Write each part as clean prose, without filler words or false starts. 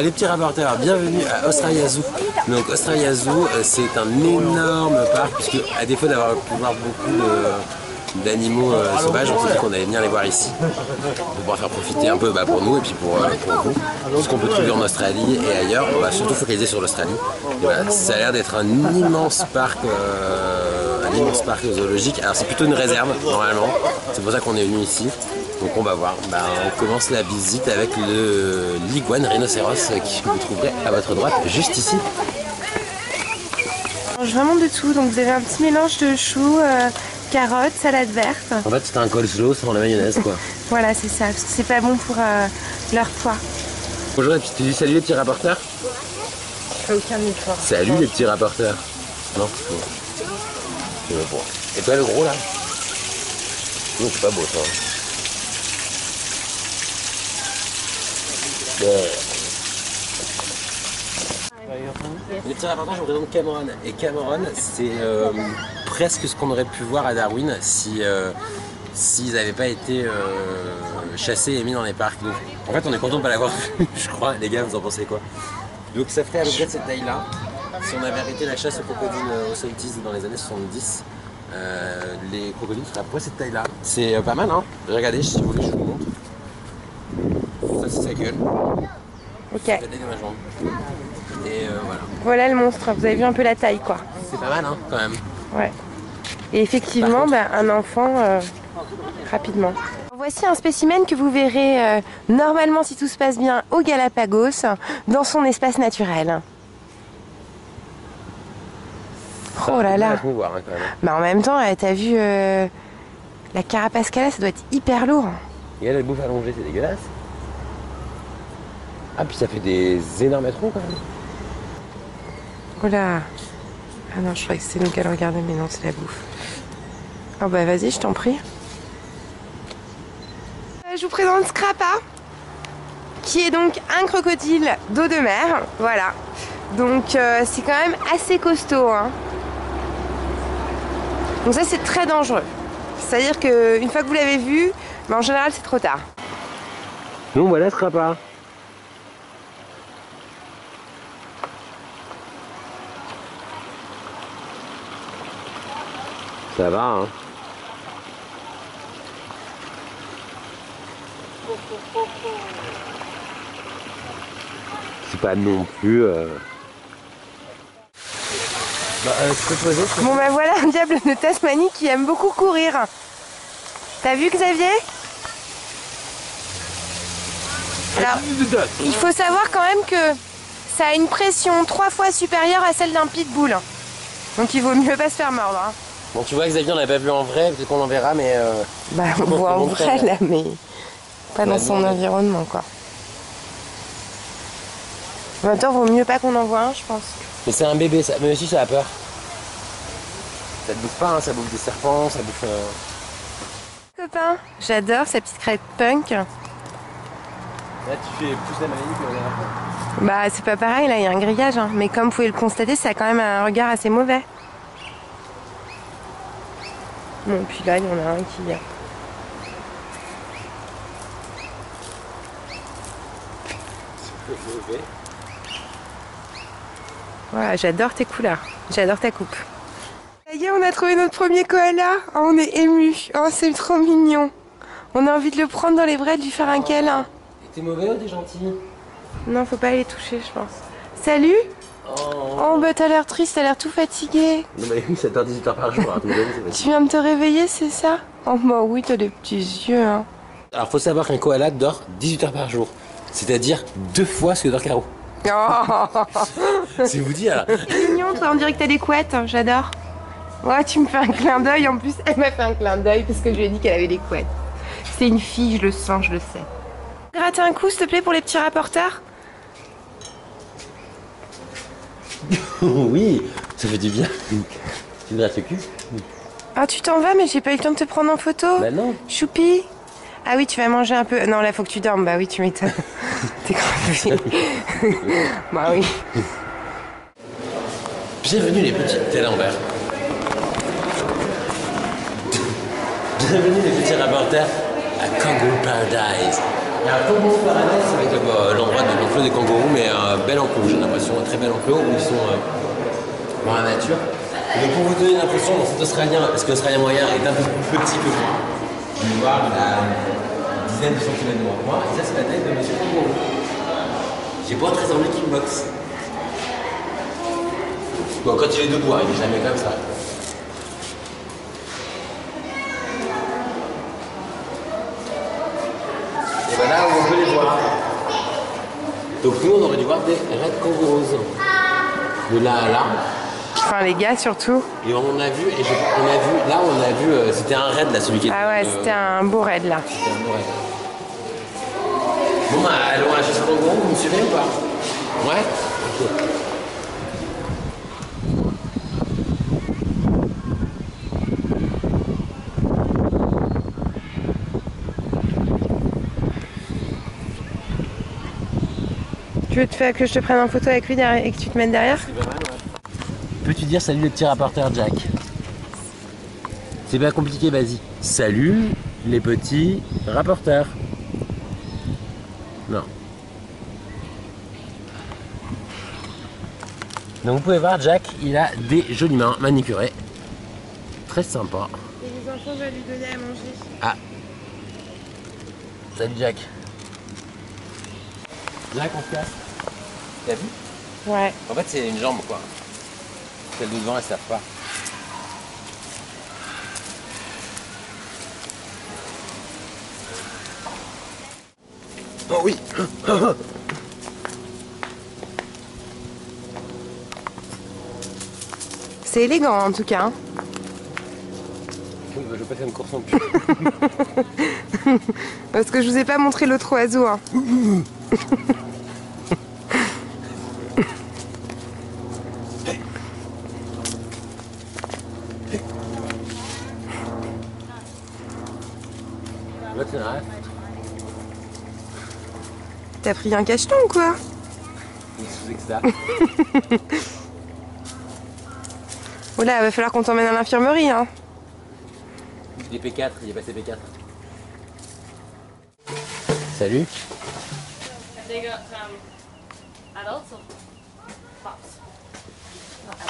Les petits rapporteurs, bienvenue à Australia Zoo. Donc Australia Zoo, c'est un énorme parc, puisque à défaut d'avoir pu voir beaucoup d'animaux sauvages, on s'est dit qu'on allait venir les voir ici, pour pouvoir faire profiter un peu pour nous et puis pour vous, tout ce qu'on peut trouver en Australie et ailleurs. On va surtout focaliser sur l'Australie. Voilà, ça a l'air d'être un immense parc zoologique. Alors c'est plutôt une réserve normalement, c'est pour ça qu'on est venu ici. Donc on va voir, on commence la visite avec l'iguane rhinocéros qui vous trouverez à votre droite juste ici. On mange vraiment de tout, donc vous avez un petit mélange de choux, carottes, salade verte. En fait c'est un coleslaw sans la mayonnaise quoi. Voilà c'est ça, parce que c'est pas bon pour leur poids. Bonjour et puis tu dis salut les petits rapporteurs. Je fais aucun effort. Salut les petits rapporteurs. Non, c'est bon. Et toi le gros là? Non c'est pas beau ça. Les petits rapporteurs, je vous présente Cameron. Et Cameron, c'est presque ce qu'on aurait pu voir à Darwin si s'ils n'avaient pas été chassés et mis dans les parcs. Donc, en fait, on est content de ne pas l'avoir vu, je crois. Les gars, vous en pensez quoi? Donc, ça ferait à peu près de cette taille-là. Si on avait arrêté la chasse aux crocodiles aux 70 dans les années 70, les crocodiles feraient à peu près cette taille-là. C'est pas mal, hein? Regardez, si vous voulez, je vous montre. Ça, c'est sa gueule. Ok. C'est la taille de ma jambe. Et voilà. Voilà le monstre, vous avez vu un peu la taille quoi. C'est pas mal, hein, quand même. Ouais. Et effectivement, un enfant rapidement. Voici un spécimen que vous verrez normalement, si tout se passe bien, au Galapagos, dans son espace naturel. Oh là là. Voir, hein, quand même. Bah en même temps, t'as vu la carapace qu'elle a, ça doit être hyper lourd. Regarde, elle bouffe allongée, c'est dégueulasse. Ah, puis ça fait des énormes troncs quand même. Oh là. Ah non, je croyais que c'était nous qu'elle regardait, mais non, c'est la bouffe. Oh bah vas-y, je t'en prie. Je vous présente Scrappa, qui est donc un crocodile d'eau de mer. Voilà. Donc c'est quand même assez costaud, hein. Donc ça, c'est très dangereux. C'est-à-dire qu'une fois que vous l'avez vu, en général, c'est trop tard. Donc voilà Scrappa. Ça va, hein. C'est pas non plus... Bon bah voilà un diable de Tasmanie qui aime beaucoup courir. T'as vu Xavier? Alors, il faut savoir quand même que ça a une pression 3 fois supérieure à celle d'un pitbull. Donc il vaut mieux pas se faire mordre, hein. Bon, tu vois, Xavier, on l'avait pas vu en vrai, peut-être qu'on en verra, mais... Bah, on voit en vrai, là, mais pas dans son environnement, quoi. En même temps, vaut mieux pas qu'on en voit un, je pense. Mais c'est un bébé, ça... mais aussi ça a peur. Ça te bouffe pas, hein, ça bouffe des serpents, ça bouffe... Copain, j'adore sa petite crête punk. Là, tu fais plus la maladie que la dernière fois. Bah, c'est pas pareil, là, il y a un grillage, hein. Mais comme vous pouvez le constater, ça a quand même un regard assez mauvais. Bon, puis là, il y en a un qui... Voilà, j'adore tes couleurs. J'adore ta coupe. Ça y est, on a trouvé notre premier koala. Oh, on est ému. Oh, c'est trop mignon. On a envie de le prendre dans les bras et de lui faire un câlin. T'es mauvais ou t'es gentil? Non, faut pas les toucher, je pense. Salut. Oh, bah t'as l'air triste, t'as l'air tout fatigué. Non, mais oui, ça dort 18 heures par jour. Hein, tu viens de te réveiller, c'est ça? Oh, bah oui, t'as des petits yeux, hein. Alors, faut savoir qu'un koala dort 18 heures par jour. C'est-à-dire 2 fois ce que dort Caro. Oh. C'est vous dire. C'est mignon, toi, on dirait que t'as des couettes, hein, j'adore. Ouais, tu me fais un clin d'œil, en plus, elle m'a fait un clin d'œil parce que je lui ai dit qu'elle avait des couettes. C'est une fille, je le sens, je le sais. Gratte un coup, s'il te plaît, pour les petits rapporteurs. Oui, ça fait du bien. Tu me grattes le cul? Ah, tu t'en vas, mais j'ai pas eu le temps de te prendre en photo. Bah non. Choupi. Ah oui, tu vas manger un peu. Non, là, faut que tu dormes. Bah oui, tu m'étonnes. T'es crevé. Bah oui. Bienvenue les petits. T'es à l'envers. Bienvenue les petits rapporteurs à Kangaroo Paradise. Il y a un kangourou paradise avec l'endroit de l'enclos des kangourous, mais un bel enclos, j'ai l'impression, un très bel enclos où ils sont dans la nature. Mais pour vous donner l'impression, dans cet Australien, parce que l'Australien moyen est un peu plus petit que moi, vous pouvez voir, il a une dizaine de centimètres de moins que moi, et ça c'est la taille de monsieur kangourou. J'ai pas très envie qu'il me boxe. Bon, quand il est debout, il est jamais comme ça. Et ben là où on peut les voir. Donc nous on aurait dû voir des red kangaroos. De là à là. Enfin les gars surtout. Et on a vu, c'était un raid là, celui qui était. Ah ouais, c'était un beau raid là. C'était un beau raid. Bon bah allons à la chasse au kangourou, vous me suivez ou pas? Ouais. Ok. Tu veux que je te prenne en photo avec lui derrière, et que tu te mettes derrière? C'est pas mal, ouais. Peux-tu dire salut le petit rapporteur Jack? C'est pas compliqué, vas-y. Salut les petits rapporteurs. Non. Donc vous pouvez voir, Jack, il a des jolies mains manicurées. Très sympa. Et les enfants veulent lui donner à manger. Ah. Salut Jack. Jack, on se casse. T'as vu? Ouais. En fait, c'est une jambe, quoi. Celles de devant, elles servent pas. Oh oui. C'est élégant en tout cas. Oui, bah, je vais pas faire une course non plus. Parce que je vous ai pas montré l'autre oiseau. Hein. T'as pris un cacheton ou quoi? C'est que ça. Oula, va falloir qu'on t'emmène à l'infirmerie. Hein. Il est P4, il est passé P4. Salut.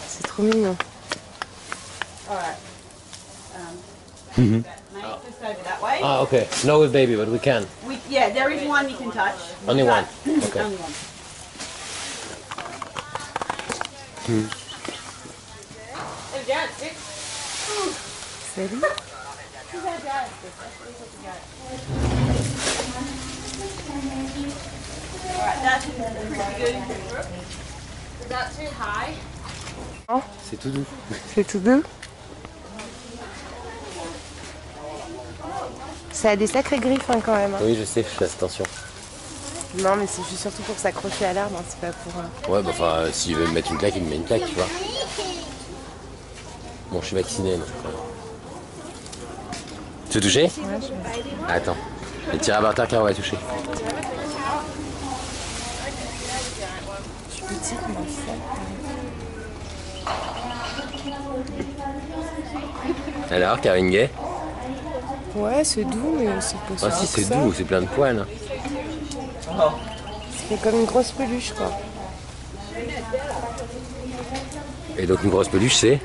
C'est trop mignon. Just over that way. Ah, okay. No with baby, but we can. Yeah, there is one you can touch. Only one. Okay. Only one. Salut. Alright, that's good. Is that too high? C'est tout doux. C'est tout doux. Ça a des sacrées griffes hein, quand même. Hein. Oui, je sais, je fais attention. Non, mais c'est juste surtout pour s'accrocher à l'arbre, hein, c'est pas pour. Ouais, bah enfin, s'il veut me mettre une claque, il me met une claque, tu vois. Bon, je suis vacciné, donc. Tu veux toucher? Ouais, je vais. Attends. Le petit rabatteur car on va toucher. Je suis petite, mais ça. Alors, Karine Gay? Ouais, c'est doux, mais c'est pas Ah si, c'est doux, c'est plein de poils. Hein. C'est comme une grosse peluche, quoi. Et donc une grosse peluche, c'est?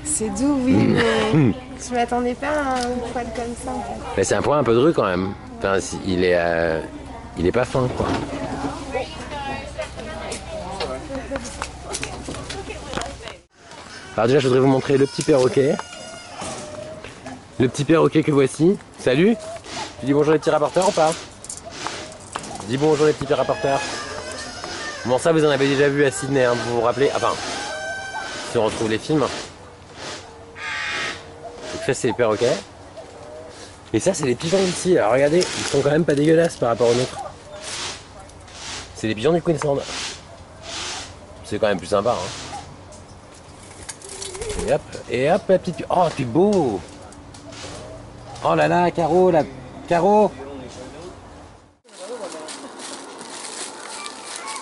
C'est doux, oui, mais je m'attendais pas à un poil comme ça, en fait. Mais c'est un poil un peu dru quand même. Enfin, il est pas fin, quoi. Alors déjà, je voudrais vous montrer le petit perroquet. Le petit perroquet que voici. Salut. Tu dis bonjour les petits rapporteurs ou pas? Dis bonjour les petits rapporteurs. Bon, ça vous en avez déjà vu à Sydney, hein, vous vous rappelez? Enfin, si on retrouve les films. Donc ça c'est les perroquets. Et ça c'est les pigeons d'ici. Alors regardez, ils sont quand même pas dégueulasses par rapport aux nôtres. C'est les pigeons du Queensland. C'est quand même plus sympa. Hein. Et hop, la petite... Oh, t'es beau! Oh là là, Caro, la... Caro!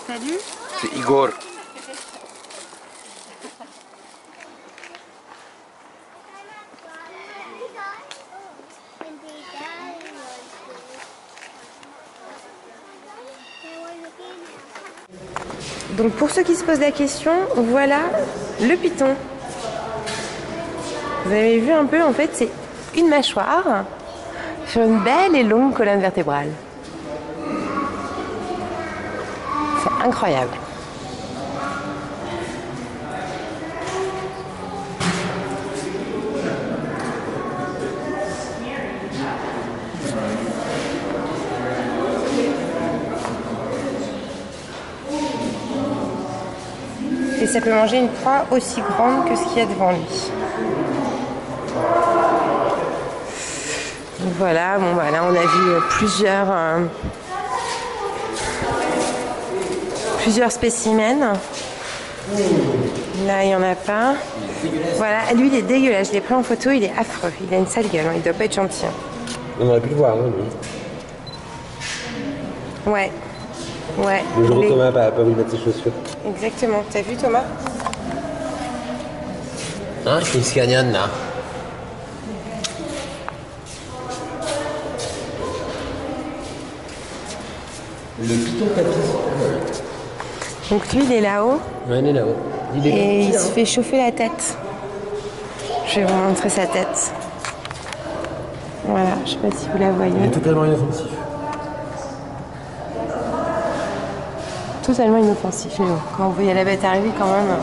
Salut. C'est Igor. Donc pour ceux qui se posent la question, voilà le python. Vous avez vu un peu, en fait, c'est une mâchoire sur une belle et longue colonne vertébrale. C'est incroyable. Et ça peut manger une proie aussi grande que ce qu'il y a devant lui. Donc voilà, bon bah là on a vu plusieurs spécimens. Là il n'y en a pas. Voilà, lui il est dégueulasse, je l'ai pris en photo, il est affreux, il a une sale gueule, il doit pas être gentil. On aurait pu le voir, hein, lui. Ouais. Ouais. Le jour où Thomas n'a pas voulu mettre ses chaussures. Exactement. T'as vu Thomas? Hein, Kings Canyon là. Le python tapis. Donc lui il est là-haut. Ouais, il est là-haut. Et il se fait chauffer la tête. Je vais vous montrer sa tête. Voilà, je sais pas si vous la voyez. Il est totalement inoffensif. Totalement inoffensif. Mais bon, quand vous voyez la bête arriver quand même.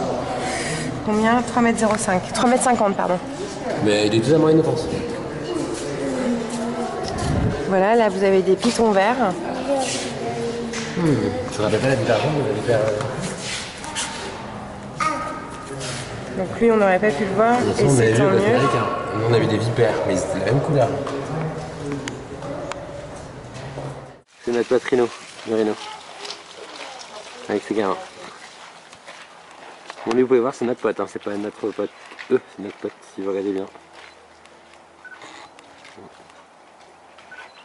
Combien? 3,05 m. 3,50 m, pardon. Mais il est totalement inoffensif. Voilà, là vous avez des pythons verts. Ça rappelle pas la divergence, vous allez faire. Donc lui on n'aurait pas pu le voir. Et on avait c'est vu tant au mieux. américain. Nous on a vu des vipères, mais c'était la même couleur. C'est notre pote Rino, le Rino. Avec ses gamins. Bon lui vous pouvez voir c'est notre pote, hein. C'est pas notre pote. C'est notre pote si vous regardez bien.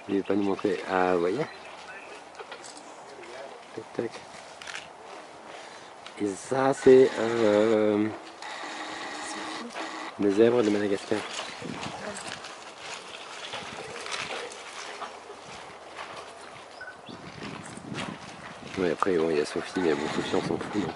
Il ne veut pas nous montrer. Ah vous voyez. Tac tac. Et ça c'est le zèbre de Madagascar. Oui après bon, il y a Sophie, mais bon Sophie on s'en fout. Non.